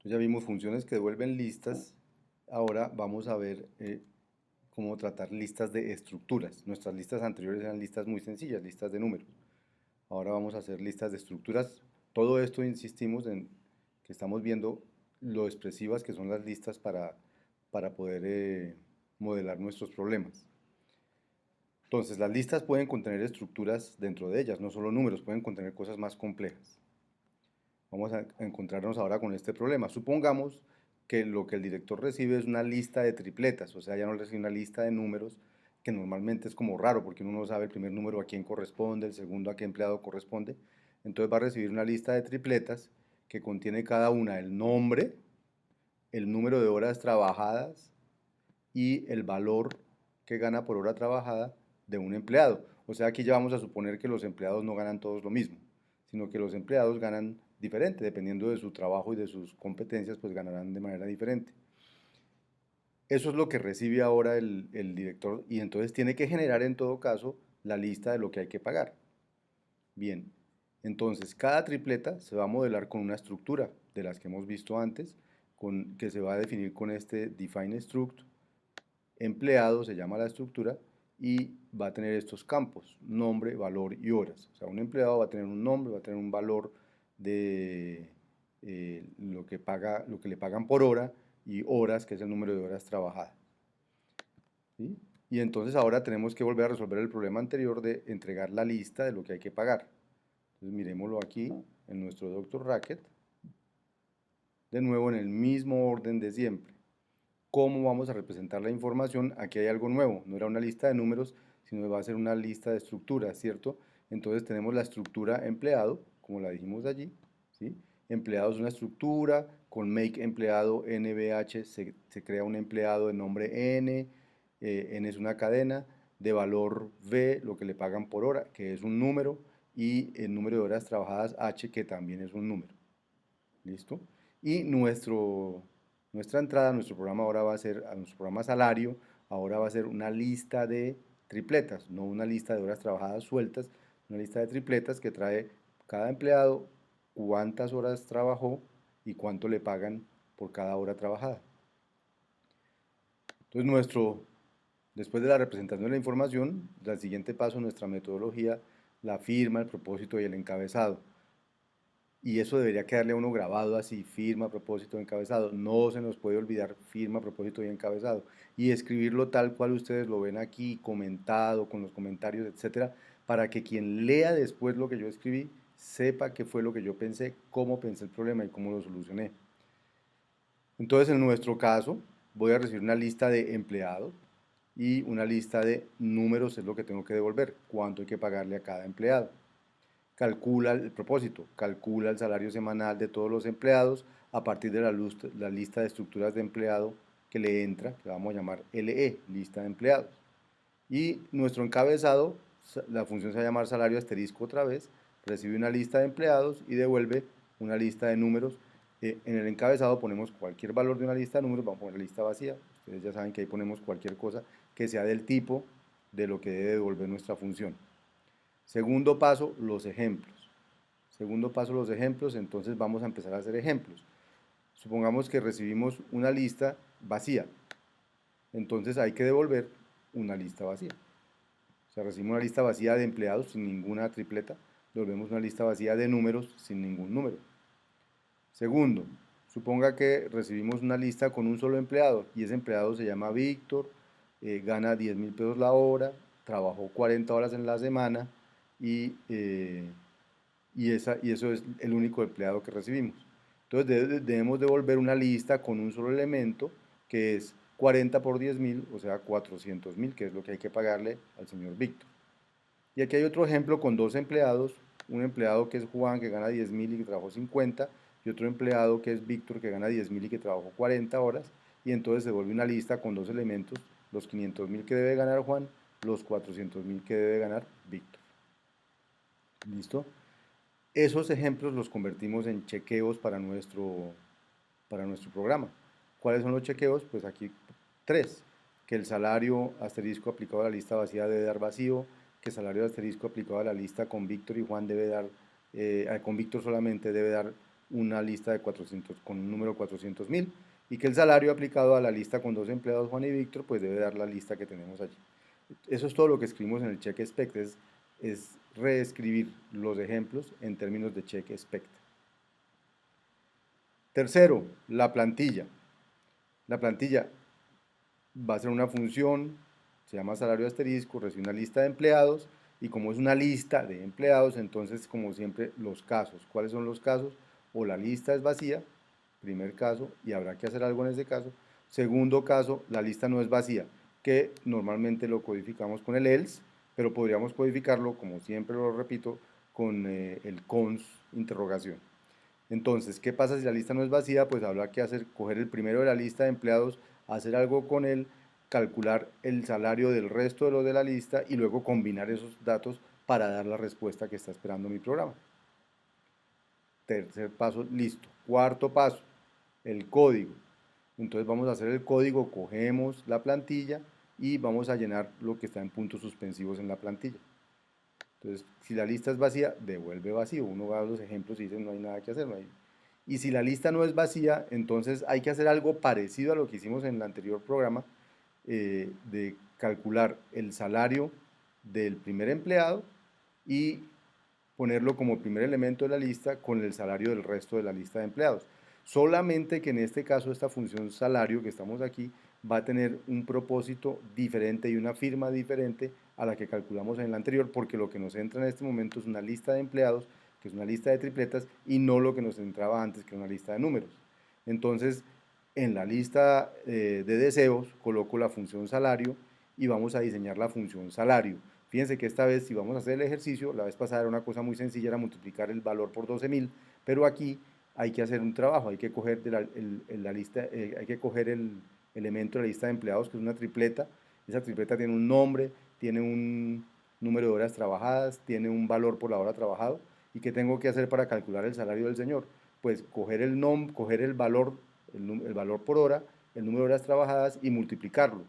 Ya vimos funciones que devuelven listas. Ahora vamos a ver cómo tratar listas de estructuras. Nuestras listas anteriores eran listas muy sencillas, listas de números. Ahora vamos a hacer listas de estructuras. Todo esto insistimos en que estamos viendo lo expresivas que son las listas para poder modelar nuestros problemas. Entonces, las listas pueden contener estructuras dentro de ellas, no solo números, pueden contener cosas más complejas. Vamos a encontrarnos ahora con este problema. Supongamos que lo que el director recibe es una lista de tripletas, o sea, ya no recibe una lista de números, que normalmente es como raro, porque uno no sabe el primer número a quién corresponde, el segundo a qué empleado corresponde. Entonces va a recibir una lista de tripletas que contiene cada una el nombre, el número de horas trabajadas y el valor que gana por hora trabajada de un empleado. O sea, aquí ya vamos a suponer que los empleados no ganan todos lo mismo, sino que los empleados ganan diferente, dependiendo de su trabajo y de sus competencias, pues ganarán de manera diferente. Eso es lo que recibe ahora el director y entonces tiene que generar en todo caso la lista de lo que hay que pagar. Bien, entonces cada tripleta se va a modelar con una estructura de las que hemos visto antes, que se va a definir con este define struct. Empleado se llama la estructura y va a tener estos campos, nombre, valor y horas. O sea, un empleado va a tener un nombre, va a tener un valor de lo que le pagan por hora y horas, que es el número de horas trabajadas. ¿Sí? Y entonces ahora tenemos que volver a resolver el problema anterior de entregar la lista de lo que hay que pagar. Entonces miremoslo aquí en nuestro Dr. Racket, de nuevo en el mismo orden de siempre. ¿Cómo vamos a representar la información? Aquí hay algo nuevo, no era una lista de números, sino va a ser una lista de estructuras, ¿cierto? Entonces tenemos la estructura empleado, como la dijimos allí, ¿sí? Empleado es una estructura, con make empleado NBH se crea un empleado de nombre N, N es una cadena, de valor V, lo que le pagan por hora, que es un número, y el número de horas trabajadas H, que también es un número. ¿Listo? Y nuestra entrada a nuestro programa ahora va a ser, a nuestro programa salario, ahora va a ser una lista de tripletas, no una lista de horas trabajadas sueltas, una lista de tripletas que trae cada empleado, cuántas horas trabajó y cuánto le pagan por cada hora trabajada. Entonces después de la representación de la información, el siguiente paso, nuestra metodología, la firma, el propósito y el encabezado. Y eso debería quedarle a uno grabado así, firma, propósito, encabezado. No se nos puede olvidar firma, propósito y encabezado. Y escribirlo tal cual ustedes lo ven aquí, comentado, con los comentarios, etcétera, para que quien lea después lo que yo escribí sepa qué fue lo que yo pensé, cómo pensé el problema y cómo lo solucioné. Entonces, en nuestro caso, voy a recibir una lista de empleados y una lista de números, es lo que tengo que devolver, cuánto hay que pagarle a cada empleado. Calcula el propósito, calcula el salario semanal de todos los empleados a partir de la lista de estructuras de empleado que le entra, que vamos a llamar LE, lista de empleados. Y nuestro encabezado, la función se va a llamar salario asterisco otra vez, recibe una lista de empleados y devuelve una lista de números. En el encabezado ponemos cualquier valor de una lista de números, vamos a poner lista vacía, ustedes ya saben que ahí ponemos cualquier cosa que sea del tipo de lo que debe devolver nuestra función. Segundo paso, los ejemplos. Segundo paso, los ejemplos, entonces vamos a empezar a hacer ejemplos. Supongamos que recibimos una lista vacía, entonces hay que devolver una lista vacía. O sea, recibimos una lista vacía de empleados sin ninguna tripleta, devolvemos una lista vacía de números sin ningún número. Segundo, suponga que recibimos una lista con un solo empleado y ese empleado se llama Víctor, gana 10.000 pesos la hora, trabajó 40 horas en la semana y, y eso es el único empleado que recibimos. Entonces debemos devolver una lista con un solo elemento que es 40 por 10.000, o sea 400.000, que es lo que hay que pagarle al señor Víctor. Y aquí hay otro ejemplo con dos empleados, un empleado que es Juan que gana 10.000 y que trabajó 50, y otro empleado que es Víctor que gana 10.000 y que trabajó 40 horas, y entonces se vuelve una lista con dos elementos, los 500.000 que debe ganar Juan, los 400.000 que debe ganar Víctor. ¿Listo? Esos ejemplos los convertimos en chequeos para nuestro programa. ¿Cuáles son los chequeos? Pues aquí tres. Que el salario asterisco aplicado a la lista vacía debe dar vacío, que el salario asterisco aplicado a la lista con Víctor y Juan debe dar, con Víctor solamente debe dar una lista de 400, con un número 400.000, y que el salario aplicado a la lista con 2 empleados, Juan y Víctor, pues debe dar la lista que tenemos allí. Eso es todo lo que escribimos en el check expect, es reescribir los ejemplos en términos de check expect. Tercero, la plantilla. La plantilla va a ser una función, se llama salario asterisco, recibe una lista de empleados, y como es una lista de empleados, entonces, como siempre, los casos. ¿Cuáles son los casos? O la lista es vacía, primer caso, y habrá que hacer algo en ese caso. Segundo caso, la lista no es vacía, que normalmente lo codificamos con el else, pero podríamos codificarlo, como siempre lo repito, con el cons interrogación. Entonces, ¿qué pasa si la lista no es vacía? Pues habrá que coger el primero de la lista de empleados, hacer algo con él, calcular el salario del resto de los de la lista y luego combinar esos datos para dar la respuesta que está esperando mi programa. Tercer paso, listo. Cuarto paso, el código. Entonces vamos a hacer el código, cogemos la plantilla y vamos a llenar lo que está en puntos suspensivos en la plantilla. Entonces, si la lista es vacía, devuelve vacío. Uno va a los ejemplos y dice no hay nada que hacer, no hay. Y si la lista no es vacía, entonces hay que hacer algo parecido a lo que hicimos en el anterior programa, de calcular el salario del primer empleado y ponerlo como primer elemento de la lista con el salario del resto de la lista de empleados. Solamente que en este caso esta función salario que estamos aquí va a tener un propósito diferente y una firma diferente a la que calculamos en el anterior, porque lo que nos entra en este momento es una lista de empleados, que es una lista de tripletas, y no lo que nos entraba antes, que era una lista de números. Entonces, en la lista de deseos coloco la función salario y vamos a diseñar la función salario. Fíjense que esta vez, si vamos a hacer el ejercicio, la vez pasada era una cosa muy sencilla, era multiplicar el valor por 12.000, pero aquí hay que hacer un trabajo, hay que coger la lista, hay que coger el elemento de la lista de empleados, que es una tripleta. Esa tripleta tiene un nombre, tiene un número de horas trabajadas, tiene un valor por la hora trabajado. ¿Y qué tengo que hacer para calcular el salario del señor? Pues coger el valor, el valor por hora, el número de horas trabajadas y multiplicarlo.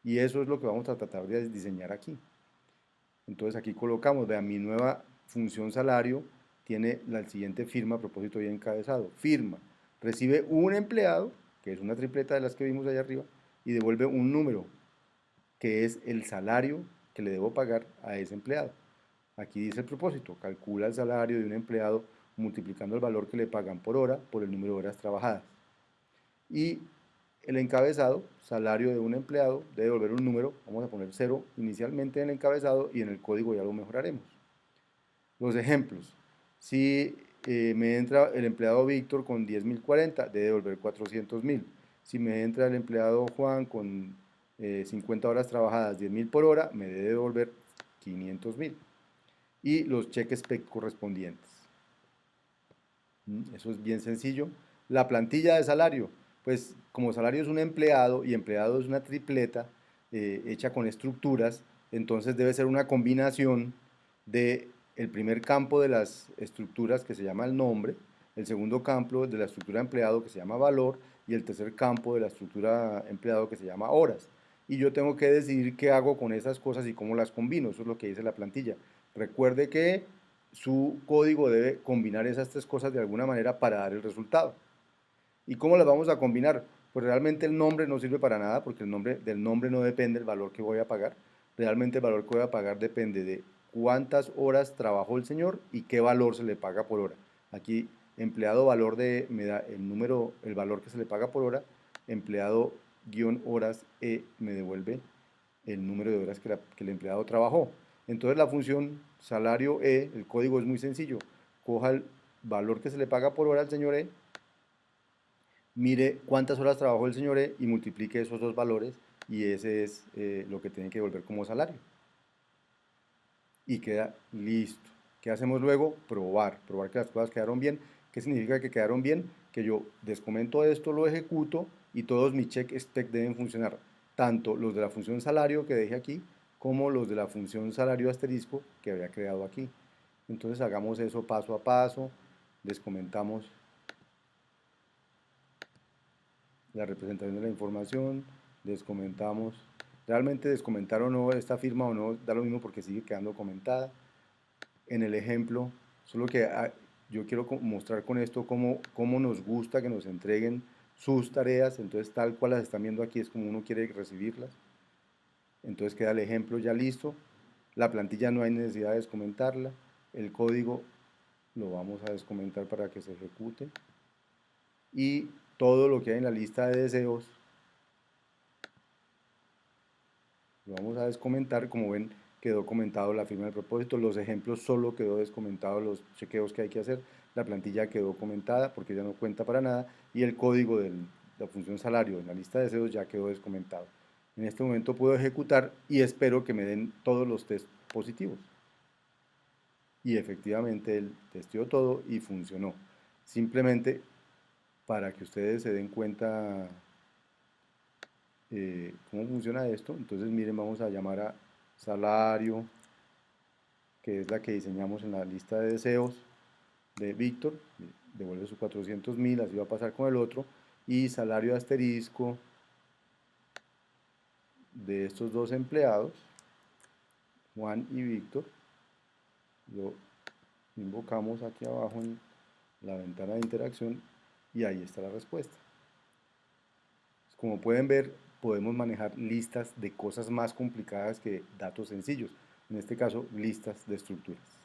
Y eso es lo que vamos a tratar de diseñar aquí. Entonces aquí colocamos, vean, mi nueva función salario tiene la siguiente firma, a propósito y encabezado. Firma, recibe un empleado, que es una tripleta de las que vimos allá arriba, y devuelve un número, que es el salario que le debo pagar a ese empleado. Aquí dice el propósito, calcula el salario de un empleado multiplicando el valor que le pagan por hora por el número de horas trabajadas. Y el encabezado, salario de un empleado, debe devolver un número, vamos a poner 0 inicialmente en el encabezado y en el código ya lo mejoraremos. Los ejemplos, si me entra el empleado Víctor con 10.040, debe devolver 400.000. Si me entra el empleado Juan con 50 horas trabajadas, 10.000 por hora, me debe devolver 500.000. Y los cheques correspondientes. Eso es bien sencillo. La plantilla de salario, pues como salario es un empleado y empleado es una tripleta hecha con estructuras, entonces debe ser una combinación de el primer campo de las estructuras que se llama el nombre, el segundo campo de la estructura empleado que se llama valor y el tercer campo de la estructura empleado que se llama horas. Y yo tengo que decidir qué hago con esas cosas y cómo las combino, eso es lo que dice la plantilla. Recuerde que su código debe combinar esas tres cosas de alguna manera para dar el resultado. ¿Y cómo las vamos a combinar? Pues realmente el nombre no sirve para nada porque del nombre no depende el valor que voy a pagar. Realmente el valor que voy a pagar depende de cuántas horas trabajó el señor y qué valor se le paga por hora. Aquí empleado valor me da el número, el valor que se le paga por hora, empleado guión horas me devuelve el número de horas que el empleado trabajó. Entonces la función salario el código es muy sencillo. Coja el valor que se le paga por hora al señor mire cuántas horas trabajó el señor y multiplique esos dos valores y ese es lo que tiene que devolver como salario. Y queda listo. ¿Qué hacemos luego? Probar que las cosas quedaron bien. ¿Qué significa que quedaron bien? Que yo descomento esto, lo ejecuto y todos mis check spec deben funcionar. Tanto los de la función salario que dejé aquí, como los de la función salario asterisco que había creado aquí. Entonces hagamos eso paso a paso, descomentamos la representación de la información, descomentamos, realmente descomentar o no esta firma o no da lo mismo porque sigue quedando comentada. En el ejemplo, solo que yo quiero mostrar con esto cómo nos gusta que nos entreguen sus tareas, entonces tal cual las están viendo aquí es como uno quiere recibirlas. Entonces queda el ejemplo ya listo, la plantilla no hay necesidad de descomentarla, el código lo vamos a descomentar para que se ejecute y todo lo que hay en la lista de deseos lo vamos a descomentar. Como ven, quedó comentado la firma del propósito, los ejemplos solo quedó descomentado los chequeos que hay que hacer, la plantilla quedó comentada porque ya no cuenta para nada y el código de la función salario en la lista de deseos ya quedó descomentado. En este momento puedo ejecutar y espero que me den todos los test positivos. Y efectivamente él testeó todo y funcionó. Simplemente para que ustedes se den cuenta cómo funciona esto, entonces miren, vamos a llamar a salario, que es la que diseñamos en la lista de deseos de Víctor, devuelve sus 400.000, así va a pasar con el otro, y salario asterisco de estos dos empleados, Juan y Víctor, lo invocamos aquí abajo en la ventana de interacción y ahí está la respuesta. Como pueden ver, podemos manejar listas de cosas más complicadas que datos sencillos, en este caso listas de estructuras.